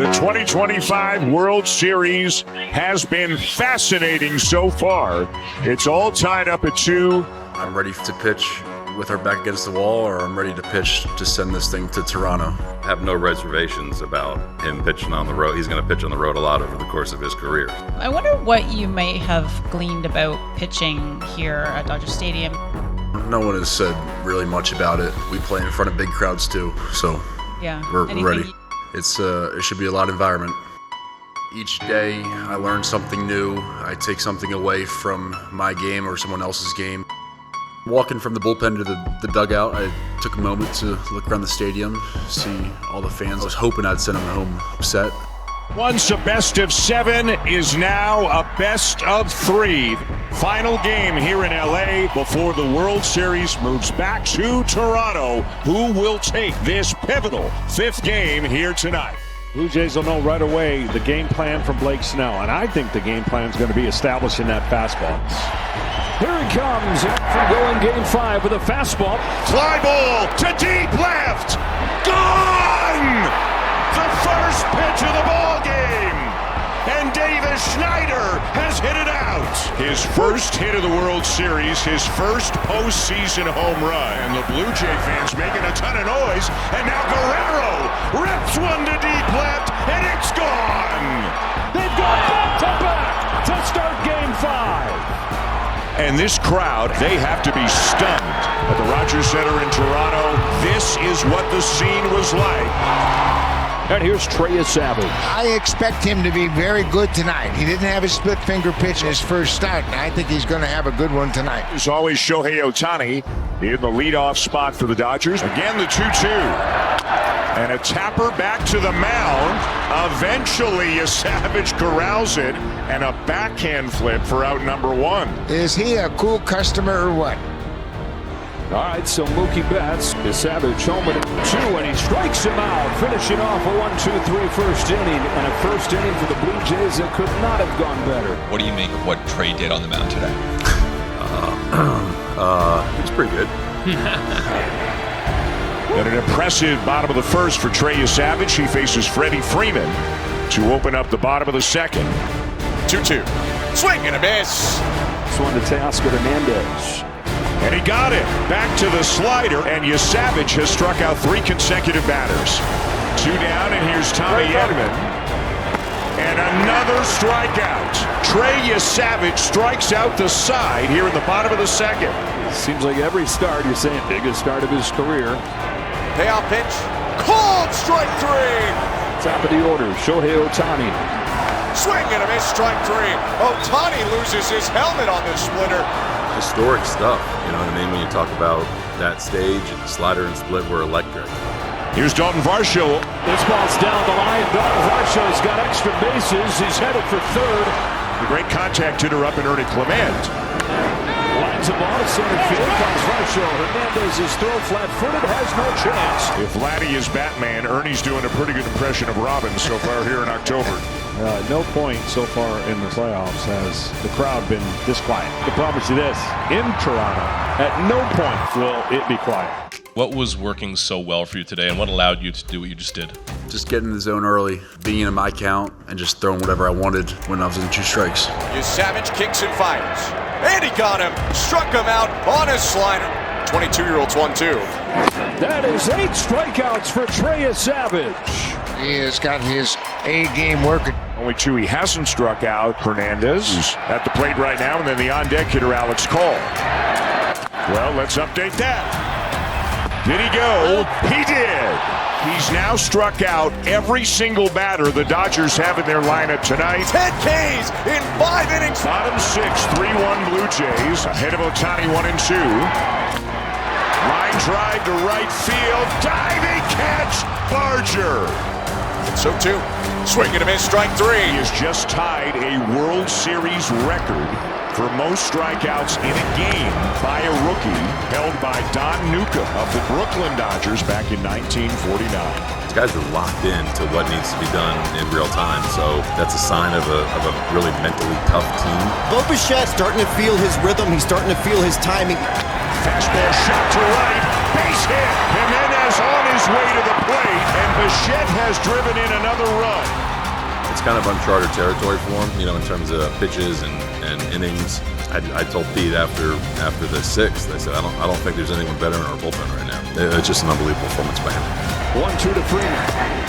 The 2025 World Series has been fascinating so far. It's all tied up at 2. I'm ready to pitch with our back against the wall, or I'm ready to pitch to send this thing to Toronto. I have no reservations about him pitching on the road. He's going to pitch on the road a lot over the course of his career. I wonder what you might have gleaned about pitching here at Dodger Stadium. No one has said really much about it. We play in front of big crowds too, so we're ready. It should be a lot of environment. Each day I learn something new. I take something away from my game or someone else's game. Walking from the bullpen to the dugout, I took a moment to look around the stadium, see all the fans. I was hoping I'd send them home upset. Once a best of 7 is now a best of 3. Final game here in LA before the World Series moves back to Toronto. Who will take this pivotal 5th game here tonight? Blue Jays will know right away the game plan from Blake Snell, and I think the game plan is going to be establishing that fastball. Here he comes from going game 5 with a fastball. Fly ball to deep left. Gone! The first pitch of the ball game. And Schneider has hit it out. His first hit of the World Series, his first postseason home run. And the Blue Jay fans making a ton of noise. And now Guerrero rips one to deep left, and it's gone. They've gone back-to-back to start game 5. And this crowd, they have to be stunned. At the Rogers Center in Toronto, this is what the scene was like. And here's Trey Yesavage. I expect him to be very good tonight. He didn't have his split finger pitch in his first start, and I think he's going to have a good one tonight. As always, Shohei Ohtani in the leadoff spot for the Dodgers. Again, the 2-2. And a tapper back to the mound. Eventually, Yesavage corrals it, and a backhand flip for out number 1. Is he a cool customer or what? All right, so Mookie Betts is Savage home at 2, and he strikes him out, finishing off a 1-2-3 first inning, and a first inning for the Blue Jays that could not have gone better. What do you make of what Trey did on the mound today? It's pretty good. And an impressive bottom of the first for Trey Yesavage. He faces Freddie Freeman to open up the bottom of the second. 2-2. Swing and a miss. This one to Teoscar Hernandez. And he got it. Back to the slider, and Yesavage has struck out 3 consecutive batters. 2 down, and here's Tommy Edman. And another strikeout. Trey Yesavage strikes out the side here in the bottom of the second. Seems like every start, you're saying biggest start of his career. Payoff pitch. Called strike 3. Top of the order, Shohei Ohtani. Swing and a miss, strike 3. Ohtani loses his helmet on this splitter. Historic stuff, you know what I mean? When you talk about that stage, slider and split were electric. Here's Dalton Varsho. This ball's down the line. Dalton Varsho's got extra bases. He's headed for third. The great contact hitter up in Ernie Clement. Lines the ball to center field. Comes Varsho. Hernandez's throw flat-footed, has no chance. If Vladdy is Batman, Ernie's doing a pretty good impression of Robin so far here in October. No point so far in the playoffs has the crowd been this quiet. I can promise you this, in Toronto, at no point will it be quiet. What was working so well for you today, and what allowed you to do what you just did? Just getting in the zone early, being in my count, and just throwing whatever I wanted when I was in 2 strikes. Yesavage kicks and fires. And he got him. Struck him out on his slider. 22-year-old's 1-2. That is 8 strikeouts for Trey Yesavage. He has got his A game working. Only 2 he hasn't struck out. Hernandez is at the plate right now, and then the on-deck hitter, Alex Cole. Well, let's update that. Did he go? He did. He's now struck out every single batter the Dodgers have in their lineup tonight. 10 Ks in 5 innings. Bottom 6, 3-1 Blue Jays. Ahead of Ohtani, 1-2. Line drive to right field. Diving catch. Barger. So 2. Swing and a miss, strike 3. He has just tied a World Series record for most strikeouts in a game by a rookie, held by Don Newcomb of the Brooklyn Dodgers back in 1949. These guys are locked in to what needs to be done in real time, so that's a sign of a really mentally tough team. Bo Bichette's starting to feel his rhythm. He's starting to feel his timing. Fastball shot to right, base hit. Jimenez on his way to the plate, and Bichette has driven in another run. It's kind of uncharted territory for him, in terms of pitches and innings. I told Pete after the sixth, I said, I don't think there's anyone better in our bullpen right now. It's just an unbelievable performance by him. 1-2 to Freeman.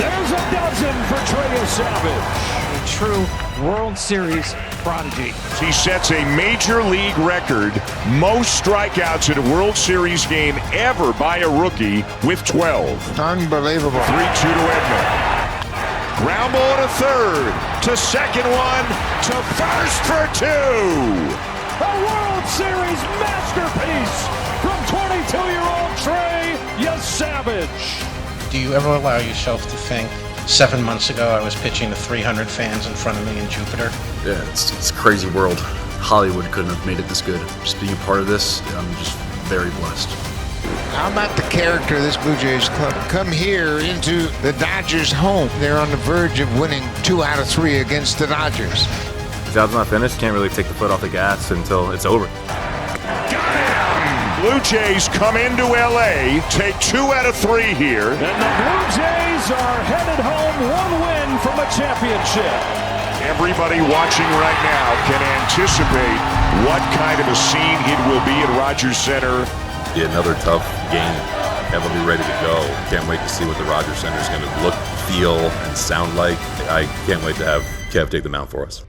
There's a dozen for Trey Yesavage. A true World Series prodigy. He sets a major league record, most strikeouts in a World Series game ever by a rookie with 12. Unbelievable. 3-2 to Edman. Ground ball to third, to second one, to first for two. A World Series masterpiece from 22-year-old Trey Yesavage. Do you ever allow yourself to think, 7 months ago I was pitching to 300 fans in front of me in Jupiter? Yeah, it's a crazy world. Hollywood couldn't have made it this good. Just being a part of this, I'm just very blessed. How about the character of this Blue Jays club? Come here into the Dodgers' home. They're on the verge of winning 2 out of 3 against the Dodgers. The job's not finished. Can't really take the foot off the gas until it's over. Got him! Blue Jays come into L.A., take 2 out of 3 here. And the Blue Jays are headed home, 1 win from a championship. Everybody watching right now can anticipate what kind of a scene it will be at Rogers Center. Be another tough game. Everybody ready to go. Can't wait to see what the Rogers Center is going to look, feel, and sound like. I can't wait to have Kev take the mound for us.